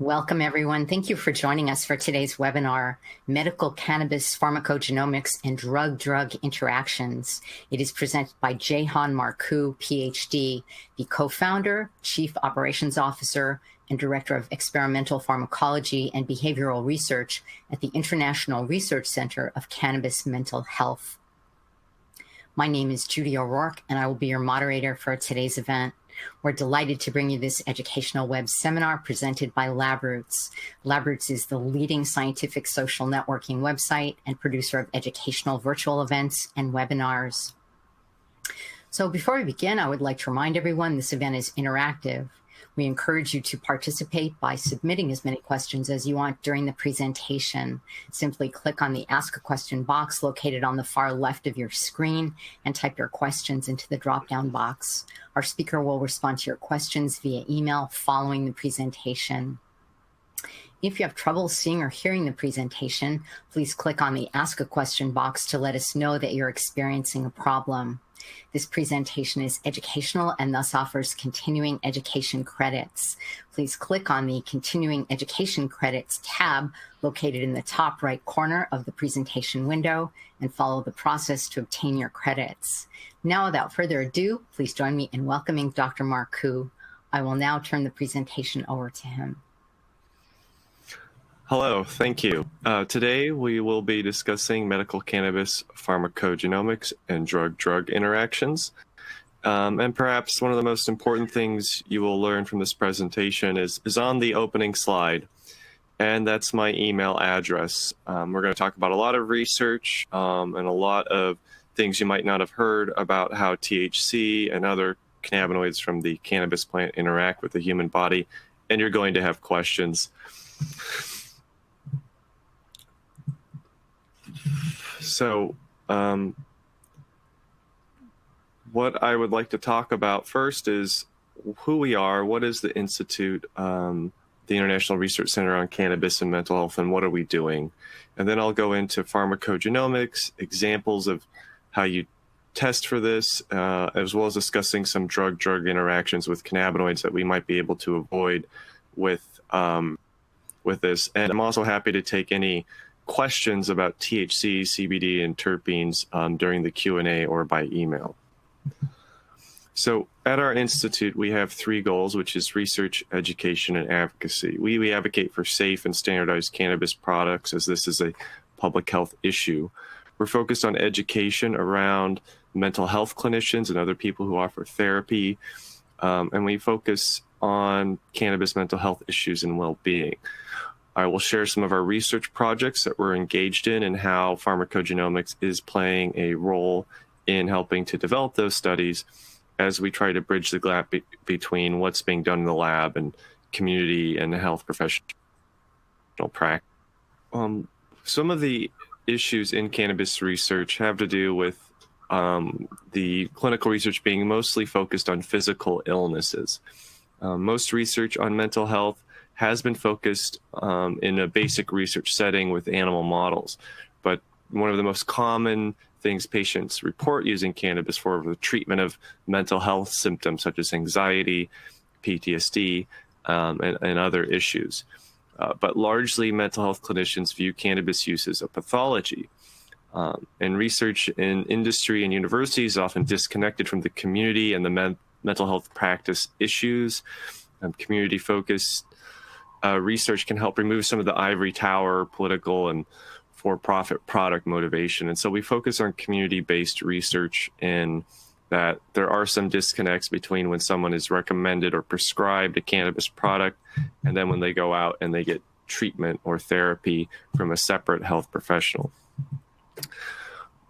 Welcome, everyone. Thank you for joining us for today's webinar, Medical Cannabis Pharmacogenomics and Drug-Drug Interactions. It is presented by Jahan Marcu, Ph.D., the co-founder, Chief Operations Officer, and Director of Experimental Pharmacology and Behavioral Research at the International Research Center of Cannabis Mental Health. My name is Judy O'Rourke, and I will be your moderator for today's event. We're delighted to bring you this educational web seminar presented by LabRoots. LabRoots is the leading scientific social networking website and producer of educational virtual events and webinars. So before we begin, I would like to remind everyone this event is interactive. We encourage you to participate by submitting as many questions as you want during the presentation. Simply click on the Ask a Question box located on the far left of your screen and type your questions into the drop-down box. Our speaker will respond to your questions via email following the presentation. If you have trouble seeing or hearing the presentation, please click on the Ask a Question box to let us know that you're experiencing a problem. This presentation is educational and thus offers continuing education credits. Please click on the Continuing Education Credits tab located in the top right corner of the presentation window and follow the process to obtain your credits. Now, without further ado, please join me in welcoming Dr. Marcu. I will now turn the presentation over to him. Hello, thank you. Today we will be discussing medical cannabis pharmacogenomics and drug-drug interactions. And perhaps one of the most important things you will learn from this presentation is on the opening slide, and that's my email address. We're going to talk about a lot of research and a lot of things you might not have heard about how THC and other cannabinoids from the cannabis plant interact with the human body, and you're going to have questions. So what I would like to talk about first is who we are, what is the Institute, the International Research Center on Cannabis and Mental Health, and what are we doing? And then I'll go into pharmacogenomics, examples of how you test for this, as well as discussing some drug-drug interactions with cannabinoids that we might be able to avoid with this. And I'm also happy to take any questions about THC, CBD, and terpenes during the Q&A or by email. So at our institute, we have three goals, which is research, education, and advocacy. We advocate for safe and standardized cannabis products, as this is a public health issue. We're focused on education around mental health clinicians and other people who offer therapy, and we focus on cannabis mental health issues and well-being. I will share some of our research projects that we're engaged in and how pharmacogenomics is playing a role in helping to develop those studies as we try to bridge the gap between what's being done in the lab and community and health professional practice. Some of the issues in cannabis research have to do with the clinical research being mostly focused on physical illnesses. Most research on mental health has been focused in a basic research setting with animal models. But one of the most common things patients report using cannabis for the treatment of mental health symptoms such as anxiety, PTSD, and other issues. But largely mental health clinicians view cannabis use as a pathology. And research in industry and universities is often disconnected from the community and the mental health practice issues. Community-focused research can help remove some of the ivory tower political and for-profit product motivation. And so we focus on community-based research in that there are some disconnects between when someone is recommended or prescribed a cannabis product and then when they go out and they get treatment or therapy from a separate health professional.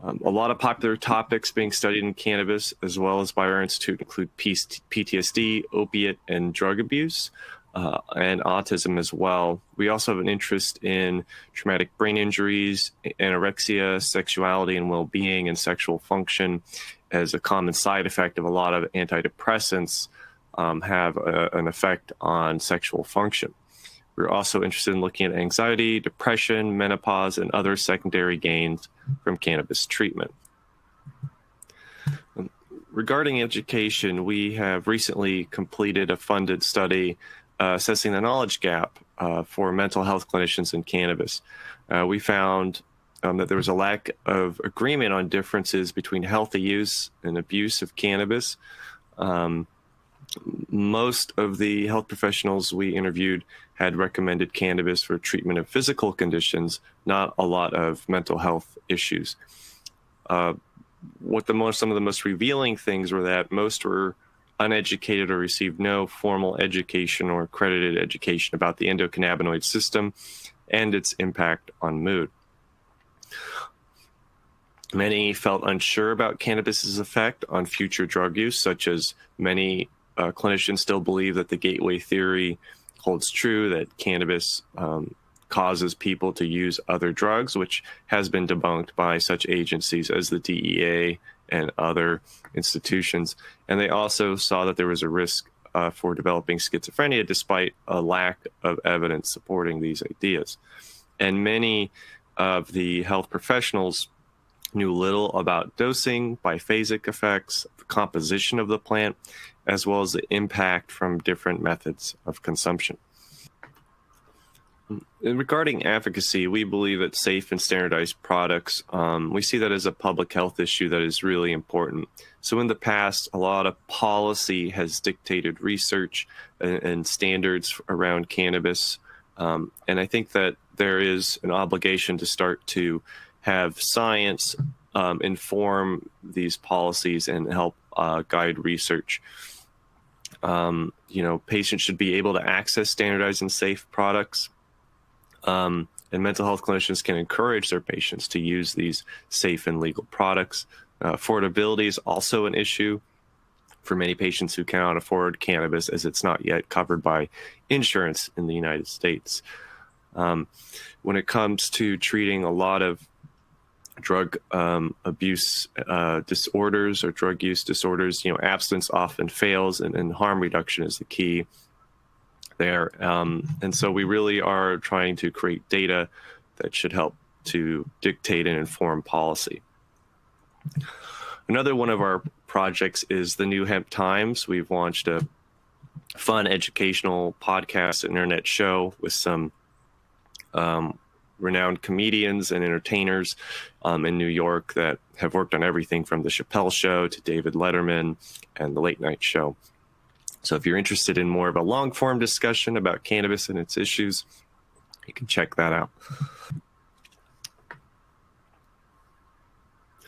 A lot of popular topics being studied in cannabis as well as by our institute include PTSD, opiate and drug abuse, and autism as well. We also have an interest in traumatic brain injuries, anorexia, sexuality and well-being, and sexual function as a common side effect of a lot of antidepressants have an effect on sexual function. We're also interested in looking at anxiety, depression, menopause, and other secondary gains from cannabis treatment. Regarding education, we have recently completed a funded study assessing the knowledge gap for mental health clinicians in cannabis. We found that there was a lack of agreement on differences between healthy use and abuse of cannabis. Most of the health professionals we interviewed had recommended cannabis for treatment of physical conditions, not a lot of mental health issues. Some of the most revealing things were that most were uneducated or received no formal education or accredited education about the endocannabinoid system and its impact on mood. Many felt unsure about cannabis's effect on future drug use, such as many clinicians still believe that the gateway theory holds true, that cannabis causes people to use other drugs, which has been debunked by such agencies as the DEA and other institutions. And they also saw that there was a risk for developing schizophrenia despite a lack of evidence supporting these ideas. And many of the health professionals knew little about dosing, biphasic effects, the composition of the plant, as well as the impact from different methods of consumption. And regarding advocacy, we believe that safe and standardized products, we see that as a public health issue that is really important. So in the past, a lot of policy has dictated research and standards around cannabis. And I think that there is an obligation to start to have science inform these policies and help guide research. Patients should be able to access standardized and safe products. And mental health clinicians can encourage their patients to use these safe and legal products. Affordability is also an issue for many patients who cannot afford cannabis, as it's not yet covered by insurance in the United States. When it comes to treating a lot of drug abuse disorders or drug use disorders, abstinence often fails, and harm reduction is the key there. And so we really are trying to create data that should help to dictate and inform policy. Another one of our projects is the new Hemp Times. We've launched a fun educational podcast and internet show with some renowned comedians and entertainers in New York that have worked on everything from The Chappelle Show to David Letterman and The Late Night Show. So if you're interested in more of a long-form discussion about cannabis and its issues, you can check that out.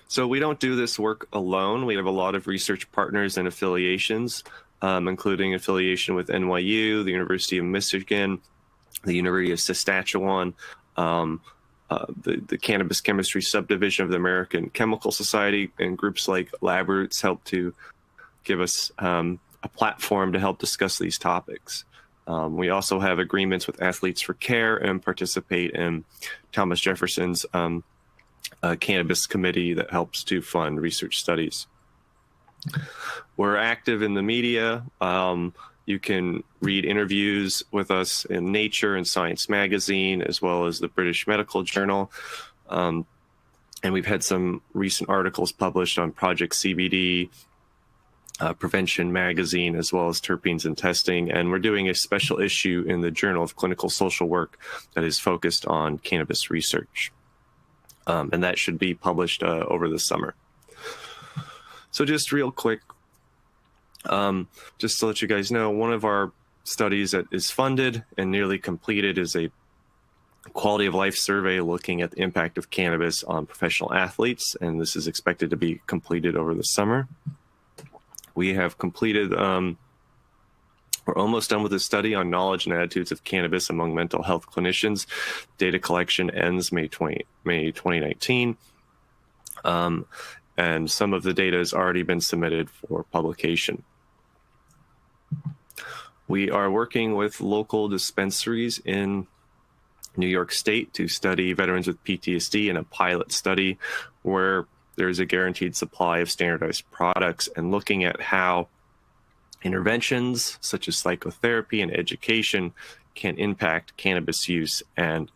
So we don't do this work alone. We have a lot of research partners and affiliations, including affiliation with NYU, the University of Michigan, the University of Saskatchewan, the Cannabis Chemistry Subdivision of the American Chemical Society, and groups like LabRoots help to give us a platform to help discuss these topics. We also have agreements with Athletes for Care and participate in Thomas Jefferson's cannabis committee that helps to fund research studies. We're active in the media. You can read interviews with us in Nature and Science Magazine, as well as the British Medical Journal. And we've had some recent articles published on Project CBD, Prevention Magazine, as well as Terpenes and Testing. And we're doing a special issue in the Journal of Clinical Social Work that is focused on cannabis research. And that should be published over the summer. So just real quick, just to let you guys know, one of our studies that is funded and nearly completed is a quality of life survey looking at the impact of cannabis on professional athletes, and this is expected to be completed over the summer. We have completed, we're almost done with a study on knowledge and attitudes of cannabis among mental health clinicians. Data collection ends May 2019. And some of the data has already been submitted for publication. We are working with local dispensaries in New York State to study veterans with PTSD in a pilot study where there's a guaranteed supply of standardized products, and looking at how interventions such as psychotherapy and education can impact cannabis use and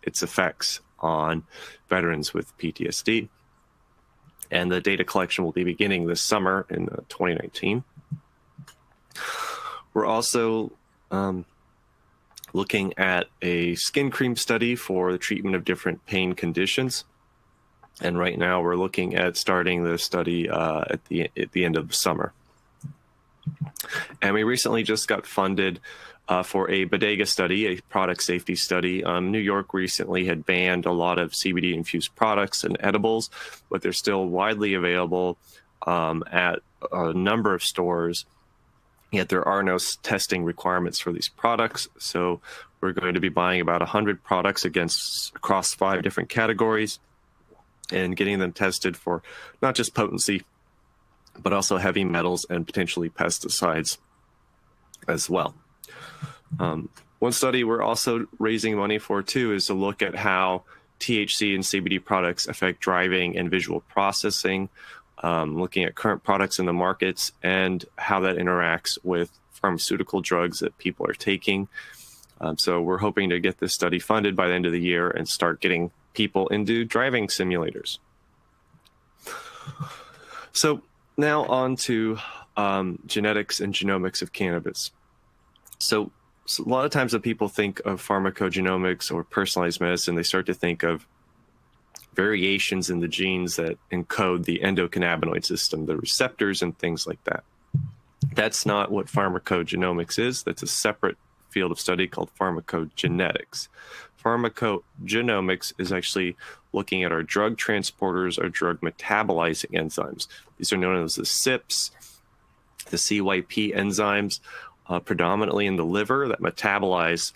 its effects on veterans with PTSD. And the data collection will be beginning this summer in 2019. We're also looking at a skin cream study for the treatment of different pain conditions. And right now we're looking at starting the study at the end of the summer. And we recently just got funded for a Bodega Study, a product safety study. New York recently had banned a lot of CBD-infused products and edibles, but they're still widely available at a number of stores. Yet there are no testing requirements for these products. So we're going to be buying about 100 products across 5 different categories and getting them tested for not just potency, but also heavy metals and potentially pesticides as well. One study we're also raising money for too is to look at how THC and CBD products affect driving and visual processing, looking at current products in the markets and how that interacts with pharmaceutical drugs that people are taking. So we're hoping to get this study funded by the end of the year and start getting people into driving simulators. So now on to genetics and genomics of cannabis. So a lot of times when people think of pharmacogenomics or personalized medicine, they start to think of variations in the genes that encode the endocannabinoid system, the receptors and things like that. That's not what pharmacogenomics is. That's a separate field of study called pharmacogenetics. Pharmacogenomics is actually looking at our drug transporters, our drug metabolizing enzymes. These are known as the CYPs, the CYP enzymes, predominantly in the liver that metabolize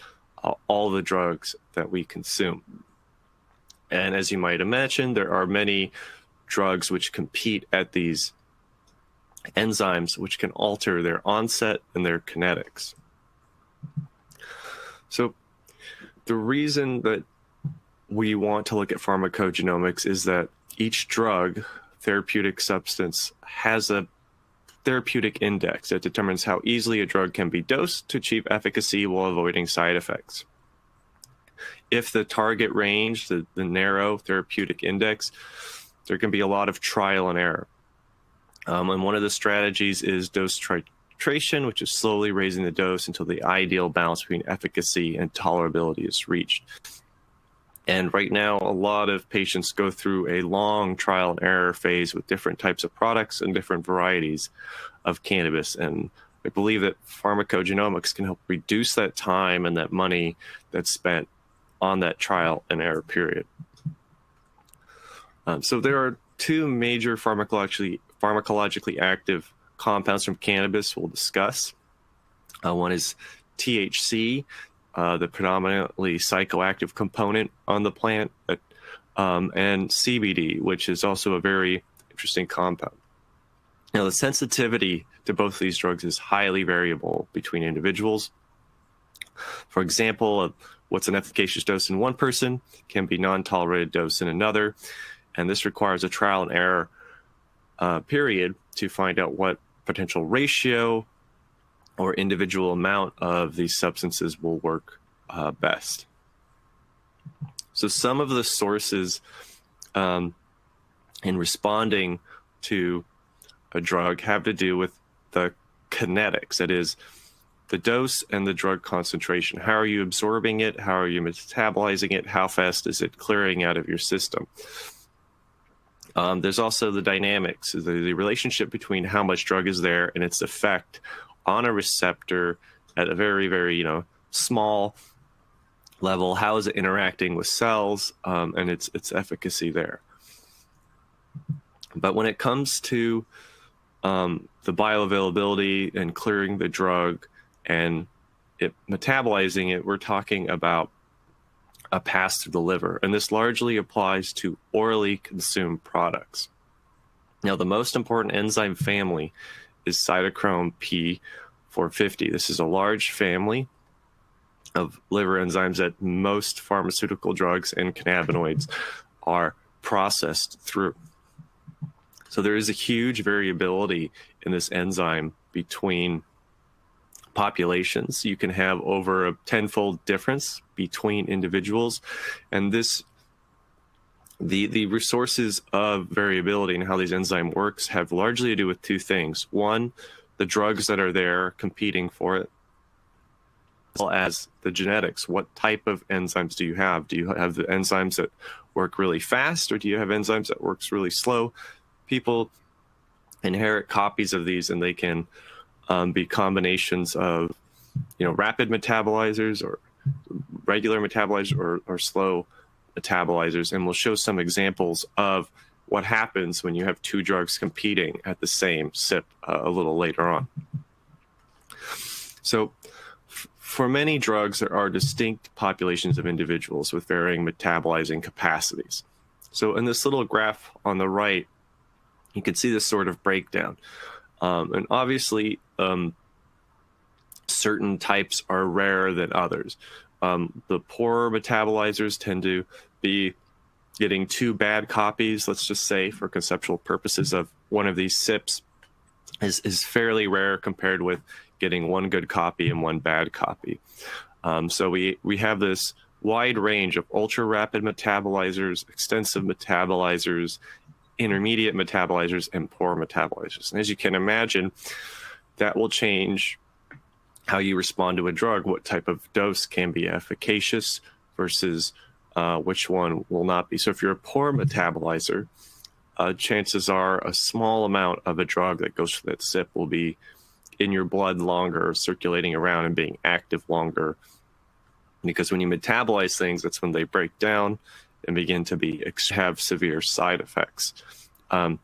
all the drugs that we consume. And as you might imagine, there are many drugs which compete at these enzymes, which can alter their onset and their kinetics. So the reason that we want to look at pharmacogenomics is that each drug, therapeutic substance, has a therapeutic index that determines how easily a drug can be dosed to achieve efficacy while avoiding side effects. If the target range, the narrow therapeutic index, there can be a lot of trial and error. And one of the strategies is dose titration, which is slowly raising the dose until the ideal balance between efficacy and tolerability is reached. And right now, a lot of patients go through a long trial and error phase with different types of products and different varieties of cannabis. And I believe that pharmacogenomics can help reduce that time and that money that's spent on that trial and error period. So there are 2 major pharmacologically active compounds from cannabis we'll discuss. One is THC, the predominantly psychoactive component on the plant, and CBD, which is also a very interesting compound. Now, the sensitivity to both of these drugs is highly variable between individuals. For example, what's an efficacious dose in one person can be non-tolerated dose in another, and this requires a trial and error period to find out what potential ratio or individual amount of these substances will work best. So some of the sources in responding to a drug have to do with the kinetics, that is, the dose and the drug concentration. How are you absorbing it? How are you metabolizing it? How fast is it clearing out of your system? There's also the dynamics, the relationship between how much drug is there and its effect on a receptor at a very, very, small level. How is it interacting with cells and its efficacy there? But when it comes to the bioavailability and clearing the drug and metabolizing it, we're talking about a pass through the liver, and this largely applies to orally consumed products. Now, the most important enzyme family is cytochrome P450. This is a large family of liver enzymes that most pharmaceutical drugs and cannabinoids are processed through. So there is a huge variability in this enzyme between populations. You can have over a 10-fold difference between individuals, and the resources of variability and how these enzymes works have largely to do with 2 things. One, the drugs that are there competing for it. well as the genetics. What type of enzymes do you have? Do you have the enzymes that work really fast, or do you have enzymes that works really slow? People inherit copies of these, and they can be combinations of, rapid metabolizers or regular metabolizers or slow metabolizers. And we'll show some examples of what happens when you have two drugs competing at the same CYP a little later on. So for many drugs, there are distinct populations of individuals with varying metabolizing capacities. So in this little graph on the right, you can see this sort of breakdown. And obviously, certain types are rarer than others. The poorer metabolizers tend to be getting two bad copies, let's just say, for conceptual purposes, of one of these CYPs is fairly rare compared with getting one good copy and one bad copy. So we have this wide range of ultra rapid metabolizers, extensive metabolizers, intermediate metabolizers, and poor metabolizers. And as you can imagine, that will change how you respond to a drug. What type of dose can be efficacious versus which one will not be. So if you're a poor metabolizer, chances are a small amount of a drug that goes for that CYP will be in your blood longer, circulating around and being active longer. Because when you metabolize things, that's when they break down and begin to have severe side effects. The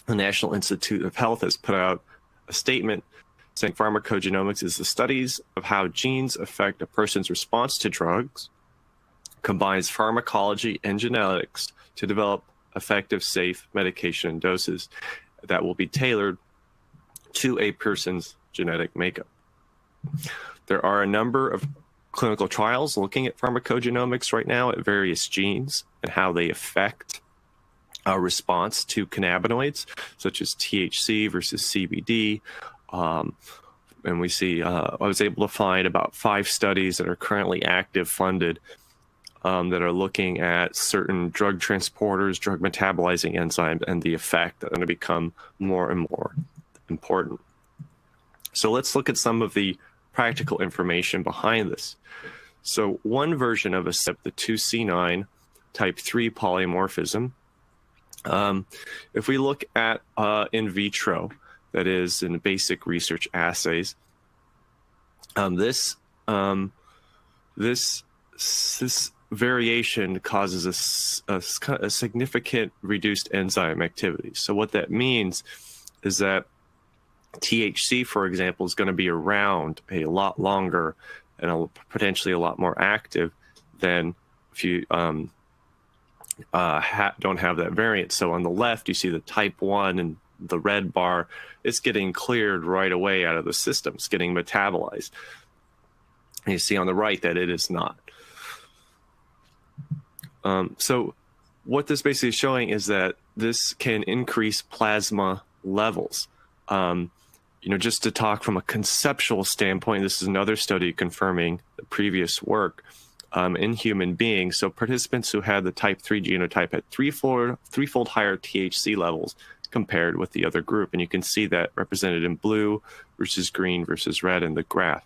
National Institute of Health has put out a statement saying pharmacogenomics is the studies of how genes affect a person's response to drugs, combines pharmacology and genetics to develop effective, safe medication and doses that will be tailored to a person's genetic makeup. There are a number of clinical trials looking at pharmacogenomics right now at various genes and how they affect our response to cannabinoids, such as THC versus CBD. And we see, I was able to find about 5 studies that are currently active, funded, that are looking at certain drug transporters, drug metabolizing enzymes, and the effect that are going to become more and more important. So let's look at some of the practical information behind this. So one version of a CYP, the 2C9 type 3 polymorphism, if we look at in vitro, that is in basic research assays, this variation causes a significant reduced enzyme activity. So what that means is that THC, for example, is going to be around a lot longer and potentially a lot more active than if you don't have that variant. So on the left, you see the type 1 and the red bar. It's getting cleared right away out of the system. It's getting metabolized. And you see on the right that it is not. So what this basically is showing is that this can increase plasma levels. Just to talk from a conceptual standpoint, this is another study confirming the previous work in human beings. So participants who had the type 3 genotype had threefold higher THC levels compared with the other group. And you can see that represented in blue versus green versus red in the graph.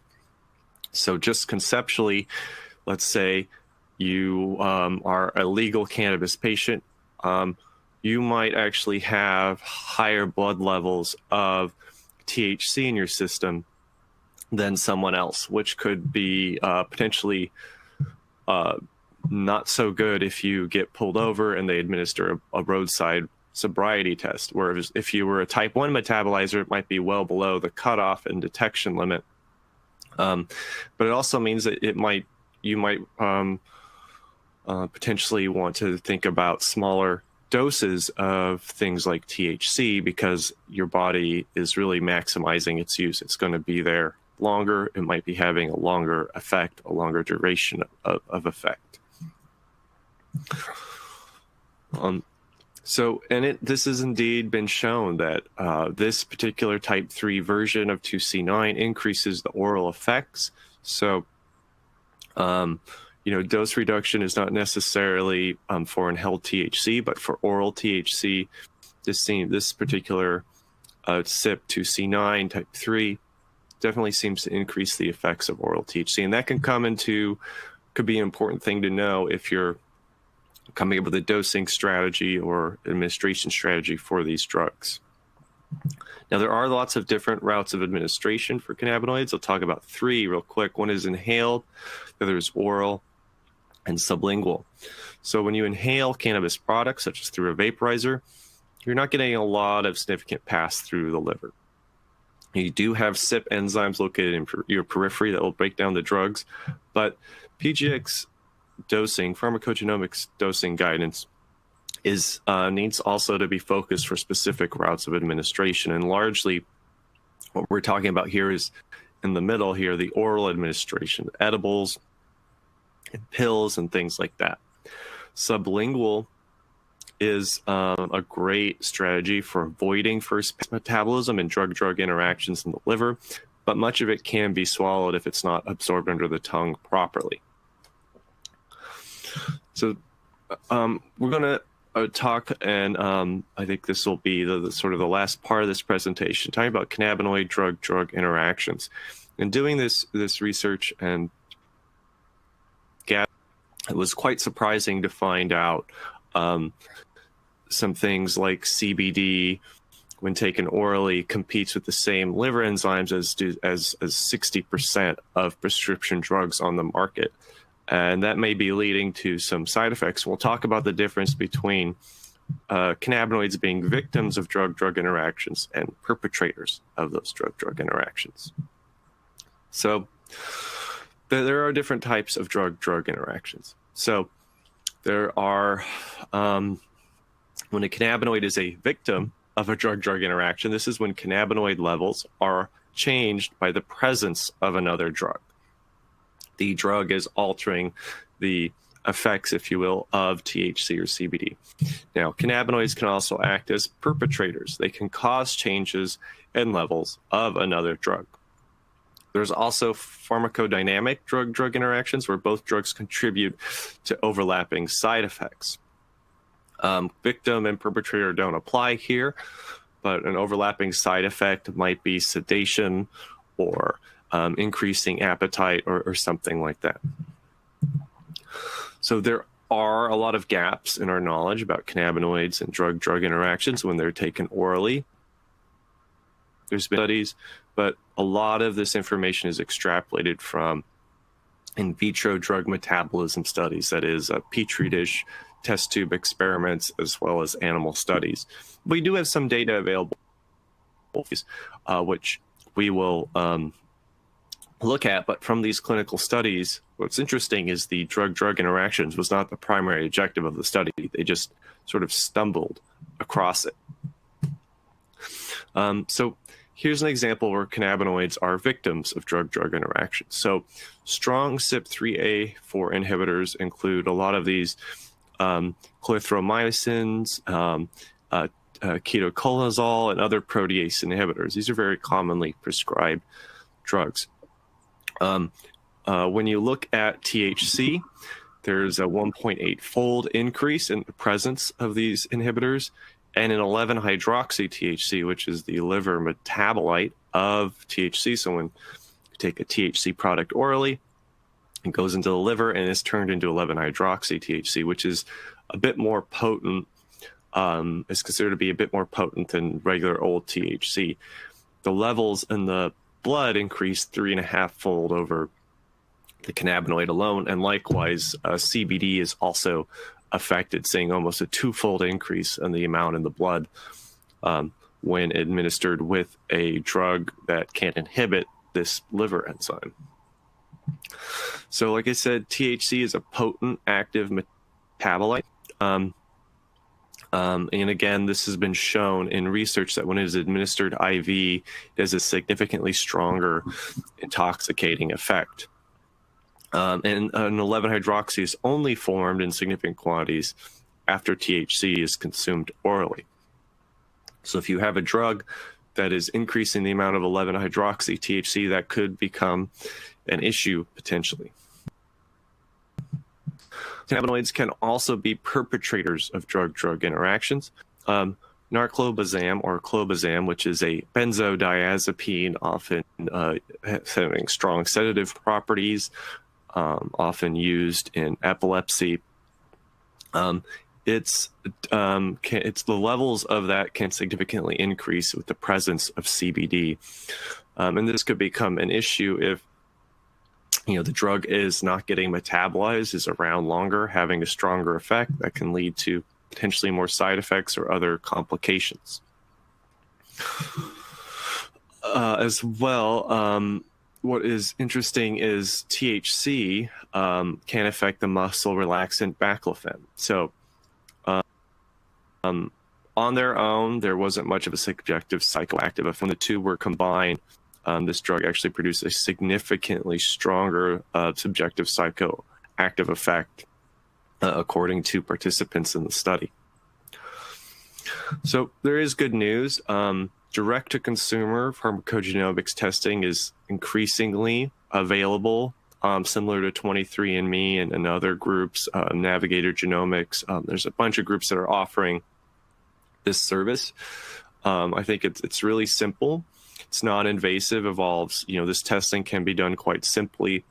So just conceptually, let's say you are a legal cannabis patient. You might actually have higher blood levels of THC in your system than someone else, which could be potentially not so good if you get pulled over and they administer a roadside sobriety test. Whereas if you were a type 1 metabolizer, it might be well below the cutoff and detection limit. But it also means that you might potentially want to think about smaller doses of things like THC because your body is really maximizing its use. It's going to be there longer. It might be having a longer effect, a longer duration of effect. This has indeed been shown that this particular type 3 version of 2C9 increases the oral effects. So, dose reduction is not necessarily for inhaled THC, but for oral THC, this particular CYP 2C9 type 3 definitely seems to increase the effects of oral THC. And that can could be an important thing to know if you're coming up with a dosing strategy or administration strategy for these drugs. Now, there are lots of different routes of administration for cannabinoids. I'll talk about 3 real quick. One is inhaled, the other is oral, and sublingual. So when you inhale cannabis products, such as through a vaporizer, you're not getting a lot of significant pass through the liver. You do have CYP enzymes located in your periphery that will break down the drugs, but PGx dosing, pharmacogenomics dosing guidance needs also to be focused for specific routes of administration. And largely what we're talking about here is in the middle here, the oral administration, edibles and pills and things like that. Sublingual is a great strategy for avoiding first metabolism and drug-drug interactions in the liver, but much of it can be swallowed if it's not absorbed under the tongue properly. So we're going to talk, and I think this will be the sort of the last part of this presentation, talking about cannabinoid drug-drug interactions. And doing this research, and it was quite surprising to find out some things like CBD, when taken orally, competes with the same liver enzymes as 60% of prescription drugs on the market. And that may be leading to some side effects. We'll talk about the difference between cannabinoids being victims of drug-drug interactions and perpetrators of those drug-drug interactions. So there are different types of drug-drug interactions. So there are, when a cannabinoid is a victim of a drug-drug interaction, this is when cannabinoid levels are changed by the presence of another drug. The drug is altering the effects, if you will, of THC or CBD. Now, cannabinoids can also act as perpetrators. They can cause changes in levels of another drug. There's also pharmacodynamic drug-drug interactions where both drugs contribute to overlapping side effects. Victim and perpetrator don't apply here, but an overlapping side effect might be sedation or increasing appetite or something like that. So there are a lot of gaps in our knowledge about cannabinoids and drug-drug interactions when they're taken orally. There's been studies, but a lot of this information is extrapolated from in vitro drug metabolism studies, that is, petri dish test tube experiments, as well as animal studies. We do have some data available, which we will look at, but from these clinical studies, what's interesting is the drug-drug interactions was not the primary objective of the study. They just sort of stumbled across it. So here's an example where cannabinoids are victims of drug-drug interactions. So strong CYP3A4 inhibitors include a lot of these clarithromycins, ketoconazole, and other protease inhibitors. These are very commonly prescribed drugs. When you look at THC, there's a 1.8-fold increase in the presence of these inhibitors, and an 11-hydroxy-THC, which is the liver metabolite of THC. So when you take a THC product orally, it goes into the liver and is turned into 11-hydroxy-THC, which is a bit more potent, is considered to be a bit more potent than regular old THC. The levels in the blood increase 3.5-fold over the cannabinoid alone, and likewise, CBD is also affected, seeing almost a 2-fold increase in the amount in the blood when administered with a drug that can inhibit this liver enzyme. So like I said, THC is a potent active metabolite. And again, this has been shown in research that when it is administered IV, it has a significantly stronger intoxicating effect. And an 11-hydroxy is only formed in significant quantities after THC is consumed orally. So if you have a drug that is increasing the amount of 11-hydroxy THC, that could become an issue potentially. Cannabinoids can also be perpetrators of drug-drug interactions. narclobazam or clobazam, which is a benzodiazepine, often having strong sedative properties, often used in epilepsy. It's the levels of that can significantly increase with the presence of CBD, and this could become an issue if the drug is not getting metabolized, is around longer, having a stronger effect that can lead to potentially more side effects or other complications. As well, what is interesting is THC can affect the muscle relaxant baclofen. So on their own, there wasn't much of a subjective psychoactive effect. When the two were combined, this drug actually produced a significantly stronger subjective psychoactive effect, according to participants in the study. So there is good news. Direct-to-consumer pharmacogenomics testing is increasingly available, similar to 23andMe and other groups, Navigator Genomics. There's a bunch of groups that are offering this service. I think it's really simple. It's non-invasive, involves, this testing can be done quite simply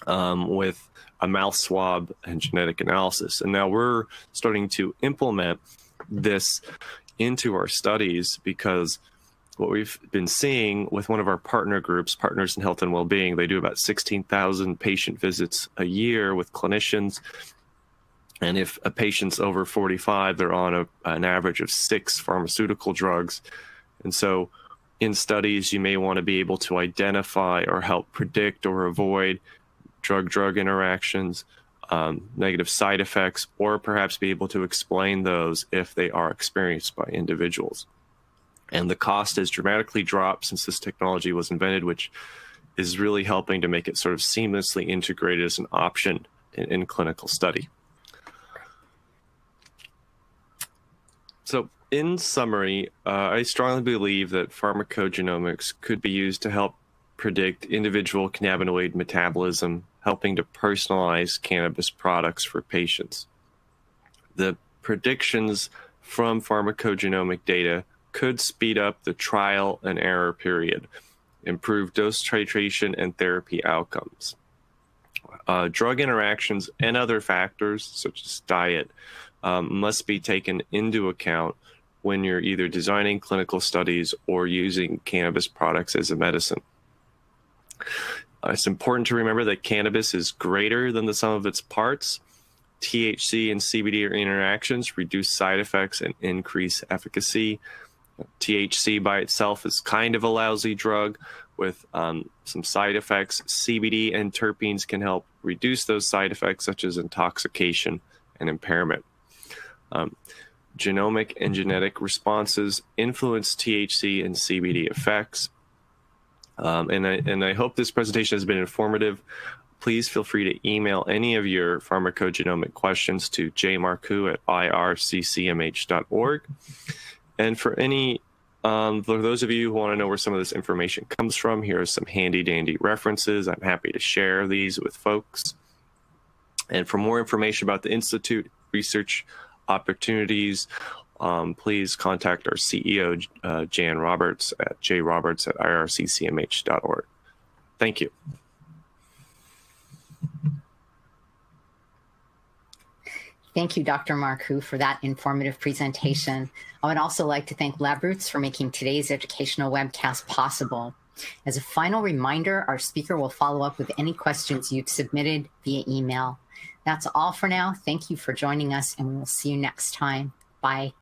with a mouth swab and genetic analysis. And now we're starting to implement this into our studies, because what we've been seeing with one of our partner groups, Partners in Health and Wellbeing, they do about 16,000 patient visits a year with clinicians. And if a patient's over 45, they're on an average of 6 pharmaceutical drugs. And so in studies, you may want to be able to identify or help predict or avoid drug-drug interactions, negative side effects, or perhaps be able to explain those if they are experienced by individuals. And the cost has dramatically dropped since this technology was invented, which is really helping to make it sort of seamlessly integrated as an option in clinical study. So in summary, I strongly believe that pharmacogenomics could be used to help predict individual cannabinoid metabolism, helping to personalize cannabis products for patients. The predictions from pharmacogenomic data could speed up the trial and error period, improve dose titration and therapy outcomes. Drug interactions and other factors, such as diet, must be taken into account when you're either designing clinical studies or using cannabis products as a medicine. It's important to remember that cannabis is greater than the sum of its parts. THC and CBD interactions reduce side effects and increase efficacy. THC by itself is kind of a lousy drug with some side effects. CBD and terpenes can help reduce those side effects, such as intoxication and impairment. Genomic and genetic responses influence THC and CBD effects. And I hope this presentation has been informative. Please feel free to email any of your pharmacogenomic questions to jmarcu@irccmh.org. And for those of you who want to know where some of this information comes from, here are some handy dandy references. I'm happy to share these with folks. And for more information about the Institute, research opportunities, please contact our CEO, Jan Roberts, at jroberts@irccmh.org. Thank you. Thank you, Dr. Marcu, for that informative presentation. I would also like to thank LabRoots for making today's educational webcast possible. As a final reminder, our speaker will follow up with any questions you've submitted via email. That's all for now. Thank you for joining us, and we will see you next time. Bye.